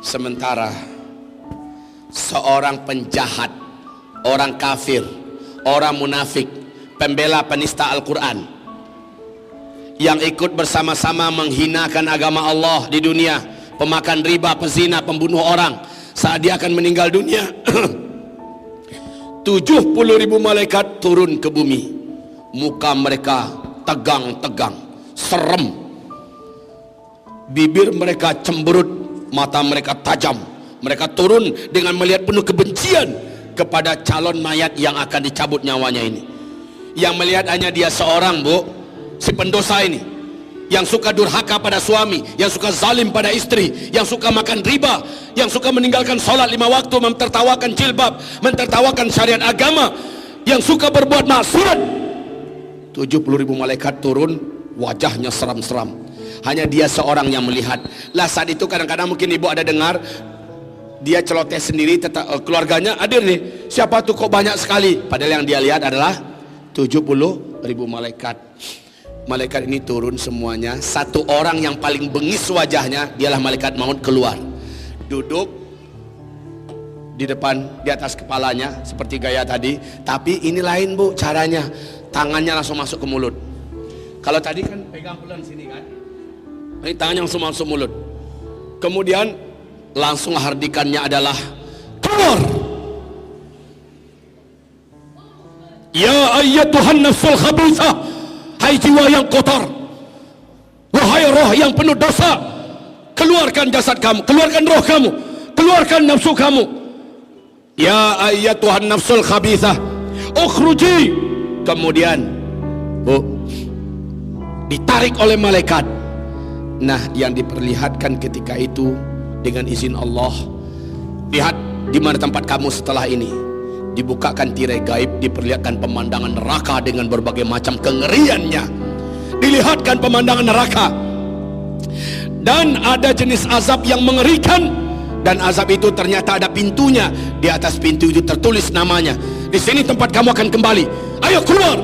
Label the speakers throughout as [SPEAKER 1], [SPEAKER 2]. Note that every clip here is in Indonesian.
[SPEAKER 1] Sementara seorang penjahat, orang kafir, orang munafik, pembela penista Al-Quran yang ikut bersama-sama menghinakan agama Allah di dunia, pemakan riba, pezina, pembunuh orang, saat dia akan meninggal dunia 70.000 malaikat turun ke bumi. Muka mereka tegang-tegang, serem, bibir mereka cemberut, mata mereka tajam. Mereka turun dengan melihat penuh kebencian kepada calon mayat yang akan dicabut nyawanya ini. Yang melihat hanya dia seorang, Bu, si pendosa ini, yang suka durhaka pada suami, yang suka zalim pada istri, yang suka makan riba, yang suka meninggalkan sholat 5 waktu, mentertawakan jilbab, mentertawakan syariat agama, yang suka berbuat maksiat. 70.000 malaikat turun, wajahnya seram-seram. Hanya dia seorang yang melihat. Lah saat itu kadang-kadang mungkin ibu ada dengar, dia celoteh sendiri, keluarganya hadir nih, siapa tuh kok banyak sekali, padahal yang dia lihat adalah 70.000 malaikat. Malaikat ini turun semuanya. Satu orang yang paling bengis wajahnya, dialah malaikat maut keluar, duduk di depan, di atas kepalanya seperti gaya tadi. Tapi ini lain, Bu, caranya. Tangannya langsung masuk ke mulut. Kalau tadi kan pegang pelan sini kan, ini tangannya langsung masuk mulut. Kemudian langsung hardikannya adalah keluar. Ya ayyatuhan nafsul khabithah, hai jiwa yang kotor, wahai roh yang penuh dosa, keluarkan jasad kamu, keluarkan roh kamu, keluarkan nafsu kamu. Ya ayyatuhan nafsul khabithah, ukhruji. Kemudian, Bu, ditarik oleh malaikat. Nah, yang diperlihatkan ketika itu dengan izin Allah, lihat di mana tempat kamu setelah ini. Dibukakan tirai gaib, diperlihatkan pemandangan neraka dengan berbagai macam kengeriannya. Dilihatkan pemandangan neraka, dan ada jenis azab yang mengerikan. Dan azab itu ternyata ada pintunya. Di atas pintu itu tertulis namanya. Di sini tempat kamu akan kembali. Ayo keluar.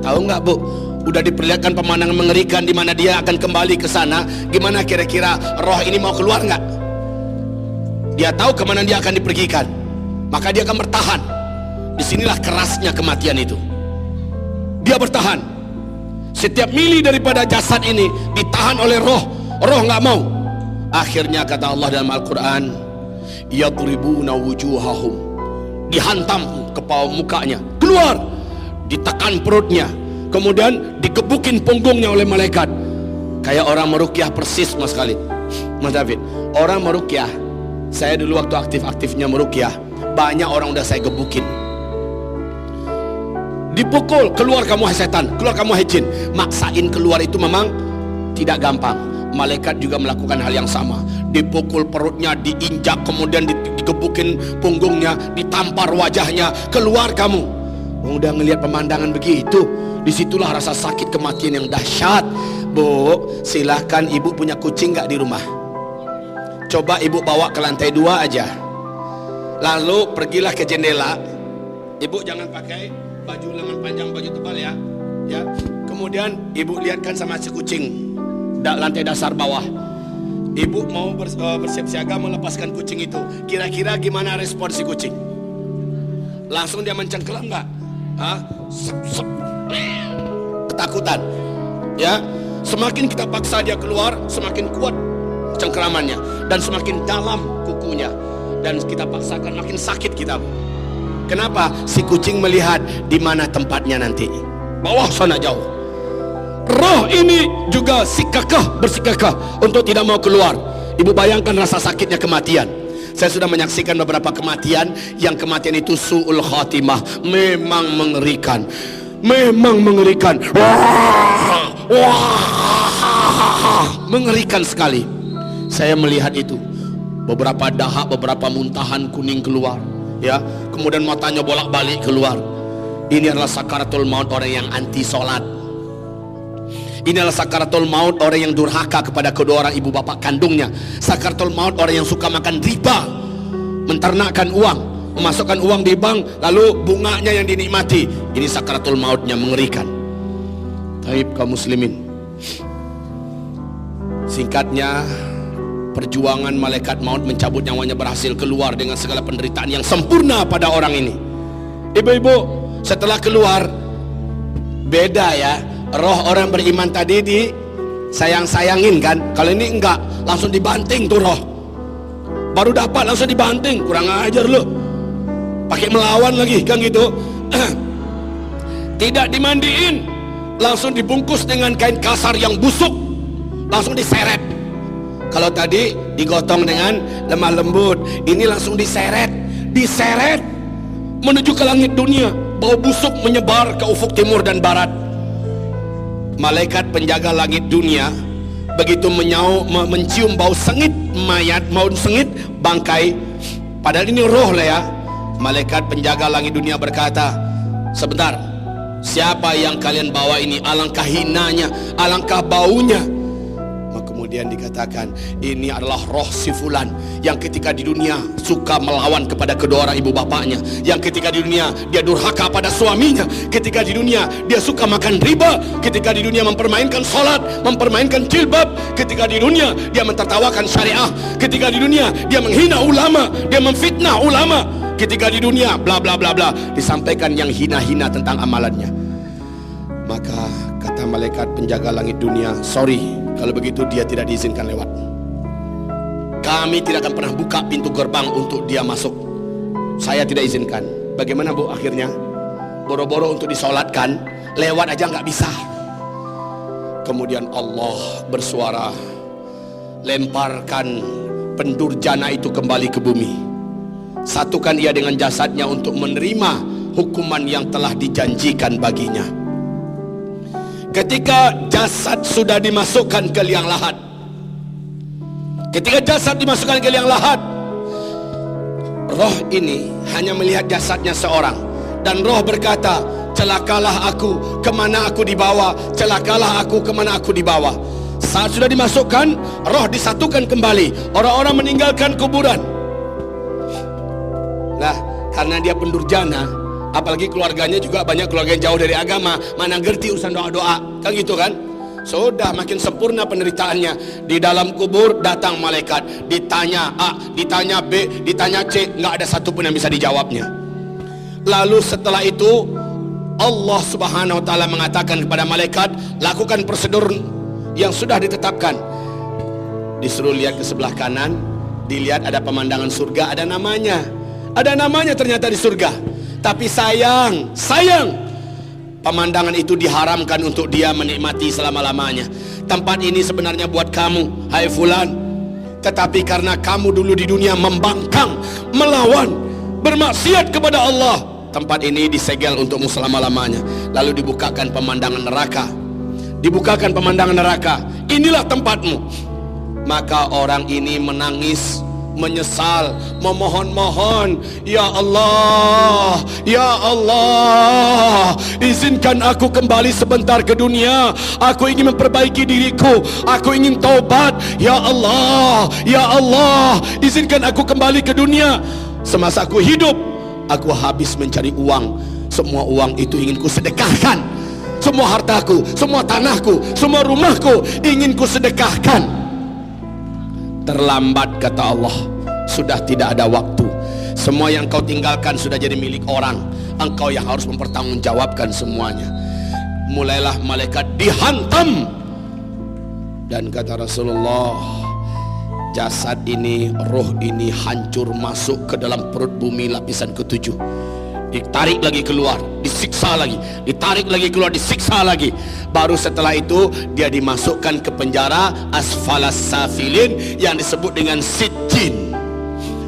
[SPEAKER 1] Tahu nggak, Bu? Udah diperlihatkan pemandangan mengerikan di mana dia akan kembali ke sana. Gimana kira-kira roh ini mau keluar nggak? Dia tahu kemana dia akan dipergikan, maka dia akan bertahan. Disinilah kerasnya kematian itu. Dia bertahan. Setiap mili daripada jasad ini ditahan oleh roh. Roh nggak mau. Akhirnya kata Allah dalam Al-Quran, yadribuna wujuhahum, dihantam kepala mukanya, keluar, ditekan perutnya, kemudian digebukin punggungnya oleh malaikat. Kayak orang merukyah persis, Mas Khalid, Mas David. Orang merukyah, saya dulu waktu aktif-aktifnya merukyah, banyak orang udah saya gebukin, dipukul, keluar kamu hai setan, keluar kamu hai jin. Maksain keluar itu memang tidak gampang. Malaikat juga melakukan hal yang sama, dipukul perutnya, diinjak, kemudian digebukin punggungnya, ditampar wajahnya, keluar kamu. Udah ngelihat pemandangan begitu, disitulah rasa sakit kematian yang dahsyat. Bu, silahkan ibu punya kucing nggak di rumah? Coba ibu bawa ke lantai 2 aja, lalu pergilah ke jendela. Ibu jangan pakai baju lengan panjang, baju tebal ya. Kemudian ibu lihatkan sama si kucing lantai dasar bawah. Ibu mau bersiap siaga melepaskan kucing itu. Kira-kira gimana respon si kucing? Langsung dia mencengkeram nggak? Ketakutan, ya. Semakin kita paksa dia keluar, semakin kuat cengkeramannya dan semakin dalam kukunya, dan kita paksakan makin sakit kita. Kenapa? Si kucing melihat di mana tempatnya nanti, bawah sana jauh. Roh ini juga bersikakah untuk tidak mau keluar. Ibu bayangkan rasa sakitnya kematian. Saya sudah menyaksikan beberapa kematian, yang kematian itu su'ul khatimah, memang mengerikan, memang mengerikan. Mengerikan sekali. Saya melihat itu, beberapa dahak, beberapa muntahan kuning keluar, ya, kemudian matanya bolak-balik keluar. Ini adalah sakaratul maut orang yang anti sholat. Ini adalah sakaratul maut orang yang durhaka kepada kedua orang ibu bapak kandungnya. Sakaratul maut orang yang suka makan riba, menternakkan uang, memasukkan uang di bank, lalu bunganya yang dinikmati. Ini sakaratul mautnya, mengerikan. Taib kaum muslimin, singkatnya Perjuangan malaikat maut mencabut nyawanya berhasil, keluar dengan segala penderitaan yang sempurna pada orang ini. Ibu-ibu, setelah keluar, beda ya. Roh orang beriman tadi di sayang-sayangin kan. Kalau ini enggak, langsung dibanting tuh roh. Baru dapat langsung dibanting, kurang ajar lu. Pakai melawan lagi kan gitu. Tidak dimandiin, langsung dibungkus dengan kain kasar yang busuk, langsung diseret. Kalau tadi digotong dengan lemah lembut, ini langsung diseret menuju ke langit dunia. Bau busuk menyebar ke ufuk timur dan barat. Malaikat penjaga langit dunia begitu mencium bau sengit mayat, bau sengit bangkai, padahal ini roh lah ya. Malaikat penjaga langit dunia berkata, sebentar, siapa yang kalian bawa ini? Alangkah hinanya, alangkah baunya. Kemudian dikatakan, ini adalah roh si fulan yang ketika di dunia suka melawan kepada kedua orang ibu bapaknya, yang ketika di dunia dia durhaka pada suaminya, ketika di dunia dia suka makan riba, ketika di dunia mempermainkan sholat, mempermainkan jilbab, ketika di dunia dia mentertawakan syariah, ketika di dunia dia menghina ulama, dia memfitnah ulama, ketika di dunia bla bla bla bla, disampaikan yang hina-hina tentang amalannya. Maka kata malaikat penjaga langit dunia, sorry, kalau begitu dia tidak diizinkan lewat. Kami tidak akan pernah buka pintu gerbang untuk dia masuk. Saya tidak izinkan. Bagaimana bu akhirnya? Boro-boro untuk disolatkan, lewat aja nggak bisa. Kemudian Allah bersuara, lemparkan pendurjana itu kembali ke bumi. Satukan ia dengan jasadnya untuk menerima hukuman yang telah dijanjikan baginya. Ketika jasad sudah dimasukkan ke liang lahat, ketika jasad dimasukkan ke liang lahat, roh ini hanya melihat jasadnya seorang, dan roh berkata, celakalah aku, kemana aku dibawa, celakalah aku, kemana aku dibawa. Saat sudah dimasukkan, roh disatukan kembali, orang-orang meninggalkan kuburan. Nah, karena dia pendurjana, apalagi keluarganya juga banyak keluarga yang jauh dari agama, mana ngerti urusan doa-doa, kan gitu kan. Sudah makin sempurna penderitaannya. Di dalam kubur datang malaikat, ditanya A, ditanya B, ditanya C, nggak ada satupun yang bisa dijawabnya. Lalu setelah itu Allah subhanahu wa ta'ala mengatakan kepada malaikat, lakukan prosedur yang sudah ditetapkan. Disuruh lihat ke sebelah kanan, dilihat ada pemandangan surga, ada namanya ternyata di surga. Tapi sayang, pemandangan itu diharamkan untuk dia menikmati selama-lamanya. Tempat ini sebenarnya buat kamu, hai fulan. Tetapi karena kamu dulu di dunia membangkang, melawan, bermaksiat kepada Allah, tempat ini disegel untukmu selama-lamanya. Lalu dibukakan pemandangan neraka. Inilah tempatmu. Maka orang ini menangis, menyesal, memohon-mohon, ya Allah, izinkan aku kembali sebentar ke dunia. Aku ingin memperbaiki diriku, aku ingin taubat. Ya Allah, izinkan aku kembali ke dunia. Semasa aku hidup, aku habis mencari uang. Semua uang itu ingin ku sedekahkan. Semua hartaku, semua tanahku, semua rumahku ingin ku sedekahkan. Terlambat, kata Allah, sudah tidak ada waktu. Semua yang kau tinggalkan sudah jadi milik orang. Engkau yang harus mempertanggungjawabkan semuanya. Mulailah malaikat dihantam. Dan kata Rasulullah, jasad ini, roh ini hancur masuk ke dalam perut bumi lapisan ketujuh. Ditarik lagi keluar, disiksa lagi, ditarik lagi keluar, disiksa lagi. Baru setelah itu dia dimasukkan ke penjara asfalas safilin yang disebut dengan sijjin.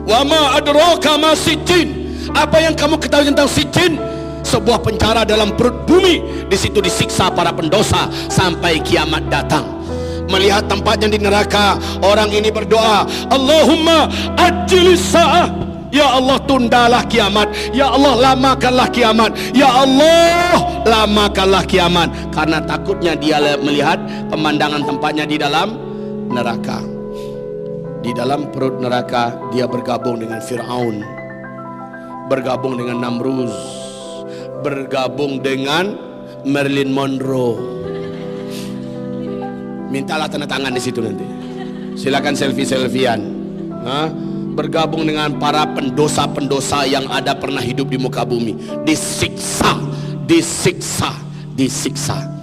[SPEAKER 1] Wa ma adraka ma sijjin. Apa yang kamu ketahui tentang sijjin? Sebuah penjara dalam perut bumi. Di situ disiksa para pendosa sampai kiamat datang. Melihat tempatnya di neraka, orang ini berdoa, Allahumma ajjilis sa'ah. Ya Allah, tundalah kiamat. Ya Allah, lamakanlah kiamat. Ya Allah, lamakanlah kiamat. Karena takutnya dia melihat pemandangan tempatnya di dalam neraka. Di dalam perut neraka dia bergabung dengan Fir'aun, bergabung dengan Namruz, bergabung dengan Marilyn Monroe. Mintalah tanda tangan di situ nanti. Silakan selfie-selfian. Bergabung dengan para pendosa-pendosa yang ada pernah hidup di muka bumi. Disiksa, disiksa, disiksa.